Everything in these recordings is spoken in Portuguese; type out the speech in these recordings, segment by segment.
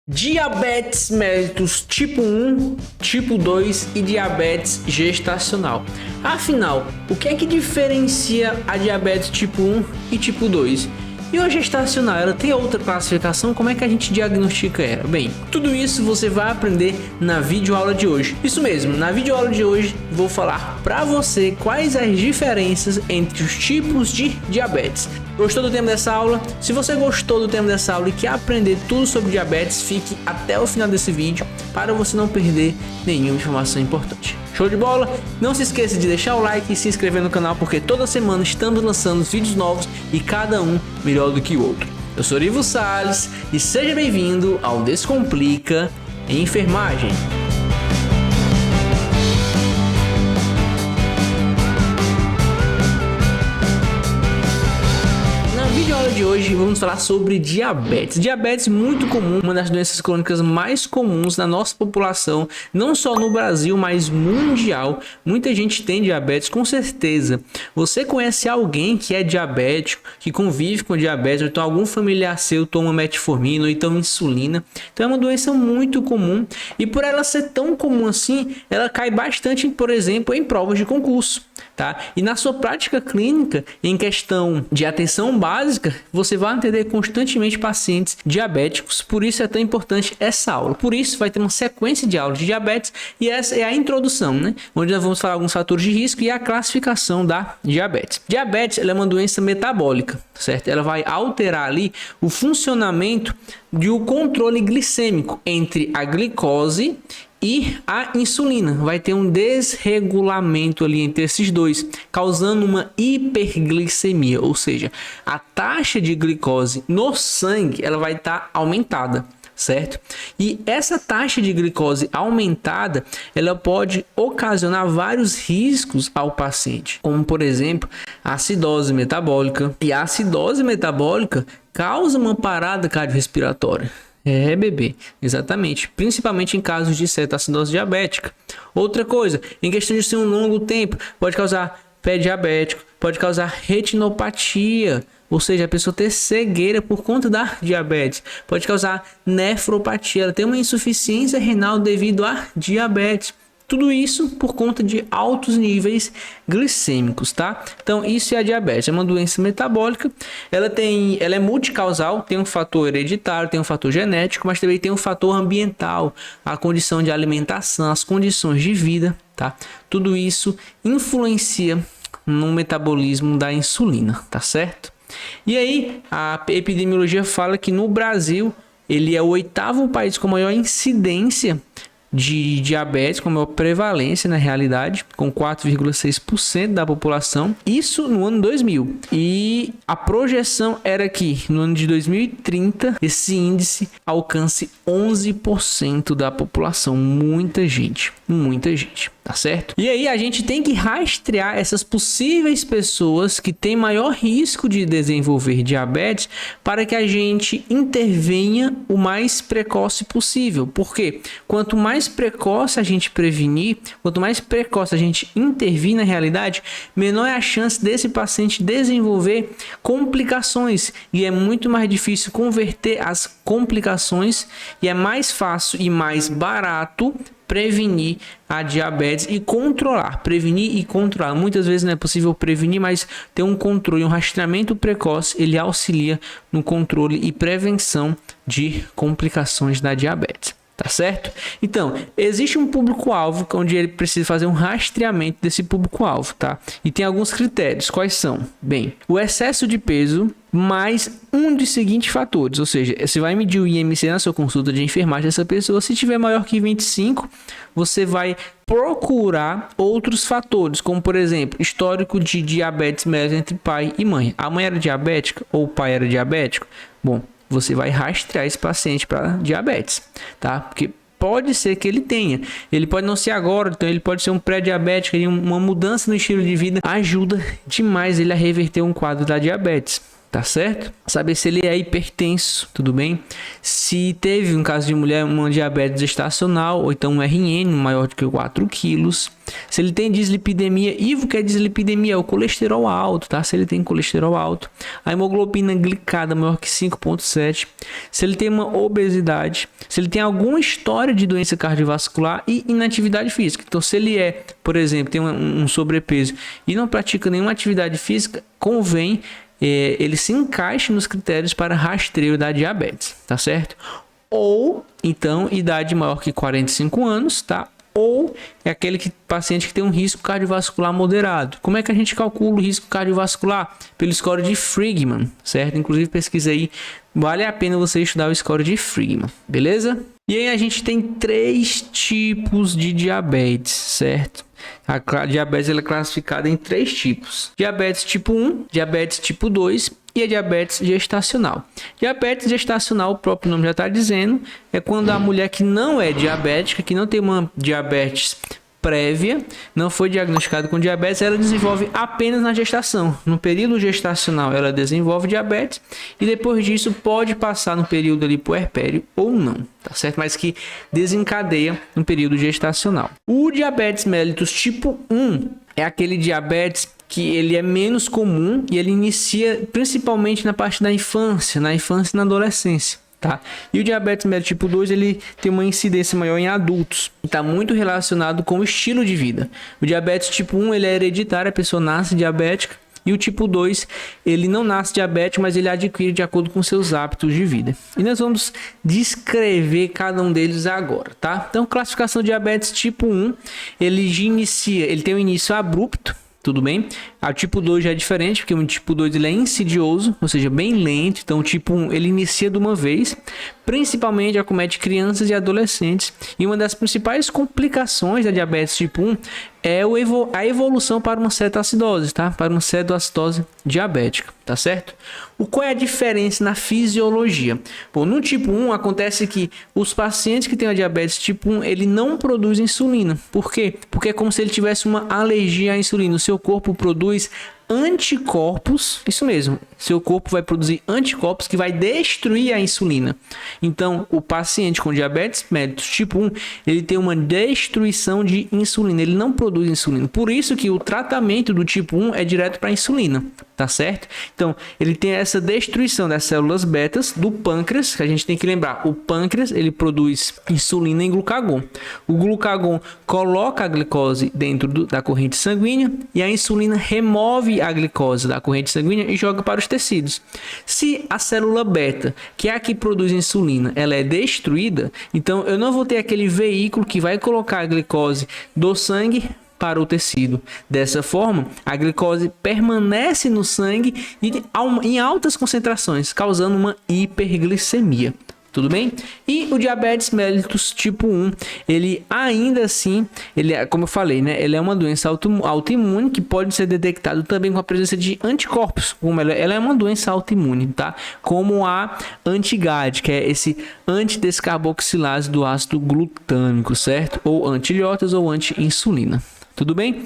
Diabetes mellitus tipo 1, tipo 2 e diabetes gestacional. Afinal, o que é que diferencia a diabetes tipo 1 e tipo 2? E a gestacional, ela tem outra classificação? Como é que a gente diagnostica ela? Bem, tudo isso você vai aprender na videoaula de hoje. Isso mesmo, na videoaula de hoje vou falar para você quais as diferenças entre os tipos de diabetes. Gostou do tema dessa aula? Se você gostou do tema dessa aula e quer aprender tudo sobre diabetes, fique até o final desse vídeo para você não perder nenhuma informação importante. Show de bola? Não se esqueça de deixar o like e se inscrever no canal, porque toda semana estamos lançando vídeos novos e cada um melhor do que o outro. Eu sou Ivo Salles e seja bem-vindo ao Descomplica Enfermagem. De hoje vamos falar sobre diabetes. Diabetes muito comum, uma das doenças crônicas mais comuns na nossa população, não só no Brasil, mas mundial. Muita gente tem diabetes, com certeza. Você conhece alguém que é diabético, que convive com diabetes, ou então algum familiar seu toma metformina ou então insulina. Então é uma doença muito comum e por ela ser tão comum assim, ela cai bastante, por exemplo, em provas de concurso. Tá? E na sua prática clínica, em questão de atenção básica, você vai atender constantemente pacientes diabéticos. Por isso é tão importante essa aula. Por isso vai ter uma sequência de aulas de diabetes e essa é a introdução, né? Onde nós vamos falar alguns fatores de risco e a classificação da diabetes. Diabetes, ela é uma doença metabólica, certo? Ela vai alterar ali o funcionamento e o controle glicêmico entre a glicose e a insulina. Vai ter um desregulamento ali entre esses dois, causando uma hiperglicemia, ou seja, a taxa de glicose no sangue ela vai estar aumentada, certo? E essa taxa de glicose aumentada, ela pode ocasionar vários riscos ao paciente, como por exemplo, a acidose metabólica. E a acidose metabólica causa uma parada cardiorrespiratória. É, bebê, exatamente, principalmente em casos de cetoacidose diabética. Outra coisa, em questão de ser um longo tempo, pode causar pé diabético, pode causar retinopatia, ou seja, a pessoa ter cegueira por conta da diabetes, pode causar nefropatia, ela tem uma insuficiência renal devido à diabetes. Tudo isso por conta de altos níveis glicêmicos, tá? Então, isso é a diabetes, é uma doença metabólica. Ela é multicausal, tem um fator hereditário, tem um fator genético, mas também tem um fator ambiental, a condição de alimentação, as condições de vida, tá? Tudo isso influencia no metabolismo da insulina, tá certo? E aí, a epidemiologia fala que no Brasil, ele é o 8º país com maior incidência de diabetes, com maior prevalência na realidade, com 4,6% da população, isso no ano 2000. E a projeção era que no ano de 2030 esse índice alcance 11% da população. Muita gente, tá certo? E aí a gente tem que rastrear essas possíveis pessoas que têm maior risco de desenvolver diabetes para que a gente intervenha o mais precoce possível. Porque quanto mais precoce a gente prevenir, quanto mais precoce a gente intervir na realidade, menor é a chance desse paciente desenvolver complicações. E é muito mais difícil converter as complicações e é mais fácil e mais barato prevenir a diabetes e controlar, prevenir e controlar. Muitas vezes não é possível prevenir, mas ter um controle, um rastreamento precoce, ele auxilia no controle e prevenção de complicações da diabetes. Tá certo? Então, existe um público-alvo onde ele precisa fazer um rastreamento desse público-alvo, tá? E tem alguns critérios. Quais são? Bem, o excesso de peso mais um dos seguintes fatores, ou seja, você vai medir o IMC na sua consulta de enfermagem dessa pessoa. Se tiver maior que 25, você vai procurar outros fatores, como por exemplo, histórico de diabetes mellitus entre pai e mãe. A mãe era diabética ou o pai era diabético? Bom, você vai rastrear esse paciente para diabetes, tá? Porque pode ser que ele tenha, ele pode não ser agora, então ele pode ser um pré-diabético, uma mudança no estilo de vida ajuda demais ele a reverter um quadro da diabetes. tá certo? Saber se ele é hipertenso, tudo bem? Se teve, no caso de mulher, uma diabetes gestacional, ou então um RN maior do que 4 quilos. Se ele tem dislipidemia, e o que é dislipidemia? É o colesterol alto, tá? Se ele tem colesterol alto. A hemoglobina glicada maior que 5,7. Se ele tem uma obesidade. Se ele tem alguma história de doença cardiovascular e inatividade física. Então, se ele é, por exemplo, tem um sobrepeso e não pratica nenhuma atividade física, convém ele se encaixe nos critérios para rastreio da diabetes, tá certo? Ou, então, idade maior que 45 anos, tá? Ou é aquele paciente que tem um risco cardiovascular moderado. Como é que a gente calcula o risco cardiovascular? Pelo score de Friedman, certo? Inclusive, pesquisa aí, vale a pena você estudar o score de Friedman, beleza? E aí a gente tem 3 tipos de diabetes, certo? A diabetes ela é classificada em 3 tipos. Diabetes tipo 1, diabetes tipo 2 e a diabetes gestacional. Diabetes gestacional, o próprio nome já está dizendo, é quando a mulher que não é diabética, que não tem uma diabetes prévia, não foi diagnosticada com diabetes, ela desenvolve apenas na gestação. No período gestacional ela desenvolve diabetes e depois disso pode passar no período ali puerpério ou não, tá certo? Mas que desencadeia no período gestacional. O diabetes mellitus tipo 1 é aquele diabetes que ele é menos comum e ele inicia principalmente na parte da infância, e na adolescência. Tá? E o diabetes mellitus tipo 2 ele tem uma incidência maior em adultos. Está muito relacionado com o estilo de vida. O diabetes tipo 1 ele é hereditário, a pessoa nasce diabética. E o tipo 2 ele não nasce diabético, mas ele adquire de acordo com seus hábitos de vida. E nós vamos descrever cada um deles agora, tá? Então, classificação de diabetes tipo 1, ele tem um início abrupto. Tudo bem? O tipo 2 já é diferente, porque o tipo 2 ele é insidioso, ou seja, bem lento. Então, o tipo 1 ele inicia de uma vez, principalmente acomete crianças e adolescentes. E uma das principais complicações da diabetes tipo 1 é a evolução para uma cetoacidose, tá? Para uma cetoacidose diabética, tá certo? Qual é a diferença na fisiologia? Bom, no tipo 1 acontece que os pacientes que têm a diabetes tipo 1, ele não produz insulina. Por quê? Porque é como se ele tivesse uma alergia à insulina. O seu corpo produz anticorpos, isso mesmo, seu corpo vai produzir anticorpos que vai destruir a insulina. Então, o paciente com diabetes mellitus tipo 1, ele tem uma destruição de insulina, ele não produz insulina. Por isso que o tratamento do tipo 1 é direto para a insulina, tá certo? Então, ele tem essa destruição das células betas do pâncreas, que a gente tem que lembrar, o pâncreas, ele produz insulina em glucagon. O glucagon coloca a glicose dentro da corrente sanguínea e a insulina remove a glicose da corrente sanguínea e joga para os tecidos. Se a célula beta, que é a que produz insulina, ela é destruída, então eu não vou ter aquele veículo que vai colocar a glicose do sangue para o tecido. Dessa forma, a glicose permanece no sangue e em altas concentrações, causando uma hiperglicemia. Tudo bem? E o diabetes mellitus tipo 1, ele ainda assim, ele é, como eu falei, né? Ele é uma doença autoimune que pode ser detectado também com a presença de anticorpos. Ela é uma doença autoimune, tá? Como a anti-GAD, que é esse antidescarboxilase do ácido glutâmico, certo? Ou anti-ilhotas ou anti-insulina. Tudo bem?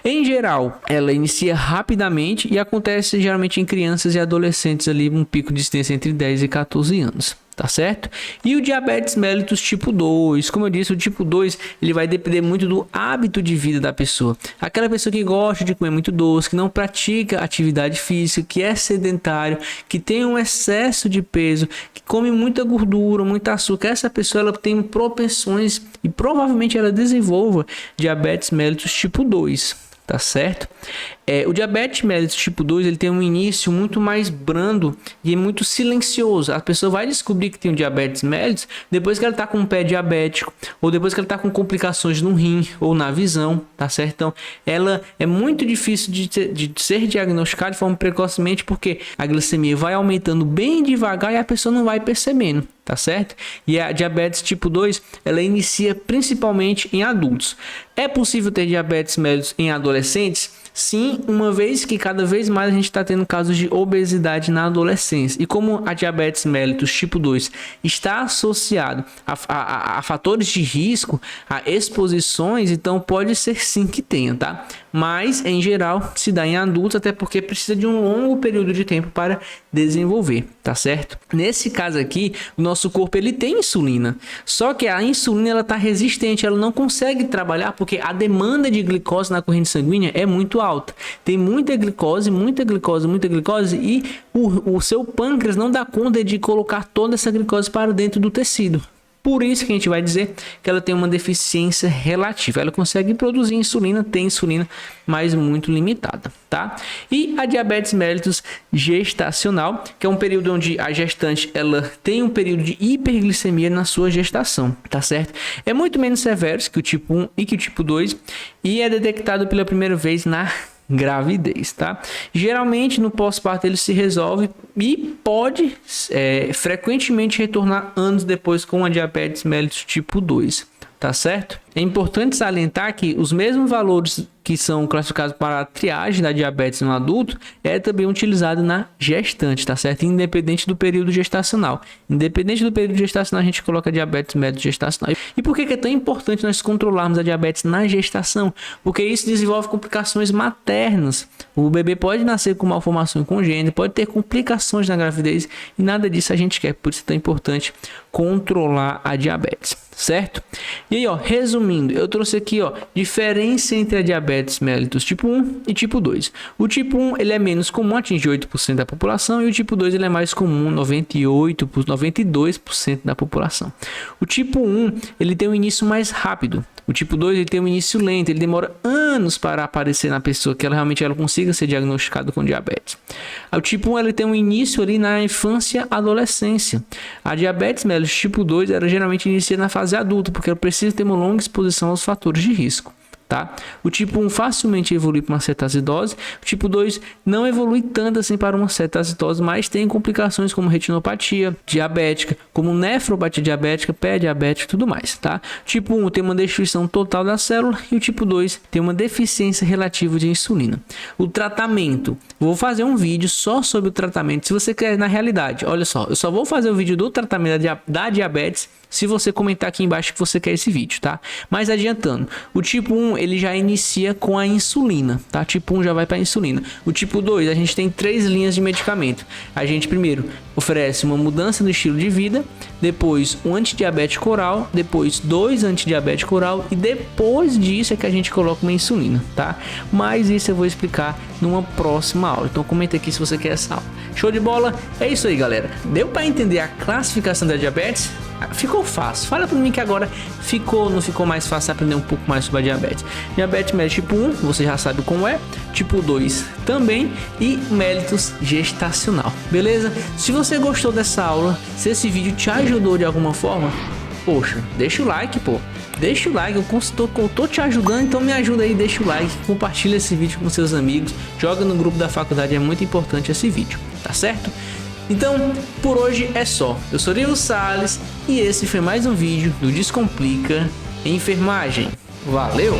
Em geral, ela inicia rapidamente e acontece geralmente em crianças e adolescentes ali, um pico de incidência entre 10 e 14 anos. Tá certo? E o diabetes mellitus tipo 2, como eu disse, o tipo 2 ele vai depender muito do hábito de vida da pessoa. Aquela pessoa que gosta de comer muito doce, que não pratica atividade física, que é sedentário, que tem um excesso de peso, que come muita gordura, muito açúcar, essa pessoa ela tem propensões e provavelmente ela desenvolva diabetes mellitus tipo 2. Tá certo? O diabetes mellitus tipo 2 ele tem um início muito mais brando e muito silencioso. A pessoa vai descobrir que tem o diabetes mellitus depois que ela está com um pé diabético ou depois que ela está com complicações no rim ou na visão, tá certo? Então, ela é muito difícil de ser diagnosticada de forma precocemente porque a glicemia vai aumentando bem devagar e a pessoa não vai percebendo. Tá certo? E a diabetes tipo 2, ela inicia principalmente em adultos. É possível ter diabetes mellitus em adolescentes? Sim, uma vez que cada vez mais a gente está tendo casos de obesidade na adolescência. E como a diabetes mellitus tipo 2 está associado a fatores de risco, a exposições, então pode ser sim que tenha, tá? Mas, em geral, se dá em adultos, até porque precisa de um longo período de tempo para desenvolver, tá certo? Nesse caso aqui, o nosso corpo ele tem insulina, só que a insulina ela tá resistente, ela não consegue trabalhar porque a demanda de glicose na corrente sanguínea é muito alta. Tem muita glicose e o seu pâncreas não dá conta de colocar toda essa glicose para dentro do tecido. Por isso que a gente vai dizer que ela tem uma deficiência relativa. Ela consegue produzir insulina, tem insulina, mas muito limitada, tá? E a diabetes mellitus gestacional, que é um período onde a gestante ela tem um período de hiperglicemia na sua gestação, tá certo? É muito menos severo que o tipo 1 e que o tipo 2 e é detectado pela primeira vez na gravidez, tá? Geralmente no pós-parto ele se resolve e pode frequentemente retornar anos depois com a diabetes mellitus tipo 2, tá certo? É importante salientar que os mesmos valores que são classificados para a triagem da diabetes no adulto é também utilizado na gestante, tá certo? Independente do período gestacional. Independente do período gestacional, a gente coloca diabetes mellitus gestacional. E por que é tão importante nós controlarmos a diabetes na gestação? Porque isso desenvolve complicações maternas. O bebê pode nascer com malformação congênita, pode ter complicações na gravidez e nada disso a gente quer. Por isso é tão importante controlar a diabetes, certo? E aí, ó, resumindo, eu trouxe aqui, ó, diferença entre a diabetes mellitus tipo 1 e tipo 2. O tipo 1 ele é menos comum, atinge 8% da população, e o tipo 2 ele é mais comum, 92% da população. O tipo 1 ele tem um início mais rápido. O tipo 2 ele tem um início lento, ele demora anos para aparecer na pessoa, que ela realmente consiga ser diagnosticada com diabetes. O tipo 1 ele tem um início ali na infância, adolescência. A diabetes mellitus tipo 2 ela geralmente inicia na fase adulta, porque ela precisa ter uma longa exposição aos fatores de risco. Tá? O tipo 1 facilmente evolui para uma cetacidose, o tipo 2 não evolui tanto assim para uma cetacidose, mas tem complicações como retinopatia diabética, como nefropatia diabética, pé diabético e tudo mais, tá? O tipo 1 tem uma destruição total da célula e o tipo 2 tem uma deficiência relativa de insulina. O tratamento, vou fazer um vídeo só sobre o tratamento, se você quer na realidade, olha só, eu só vou fazer o vídeo do tratamento da diabetes se você comentar aqui embaixo que você quer esse vídeo, tá? Mas adiantando, o tipo 1 ele já inicia com a insulina, tá? Tipo 1 já vai para a insulina. O tipo 2, a gente tem 3 linhas de medicamento. A gente primeiro oferece uma mudança no estilo de vida, depois um antidiabético oral, depois 2 antidiabéticos oral e depois disso é que a gente coloca uma insulina, tá? Mas isso eu vou explicar numa próxima aula. Então comenta aqui se você quer essa aula. Show de bola? É isso aí, galera. Deu para entender a classificação da diabetes? Ficou fácil. Fala pra mim que agora não ficou mais fácil aprender um pouco mais sobre a diabetes. Diabetes mellitus tipo 1, você já sabe como é. Tipo 2 também. E mellitus gestacional. Beleza? Se você gostou dessa aula, se esse vídeo te ajudou de alguma forma, poxa, deixa o like, pô. Deixa o like, eu tô te ajudando, então me ajuda aí, deixa o like, compartilha esse vídeo com seus amigos, joga no grupo da faculdade, é muito importante esse vídeo, tá certo? Então, por hoje é só. Eu sou Nilo Salles e esse foi mais um vídeo do Descomplica Enfermagem. Valeu!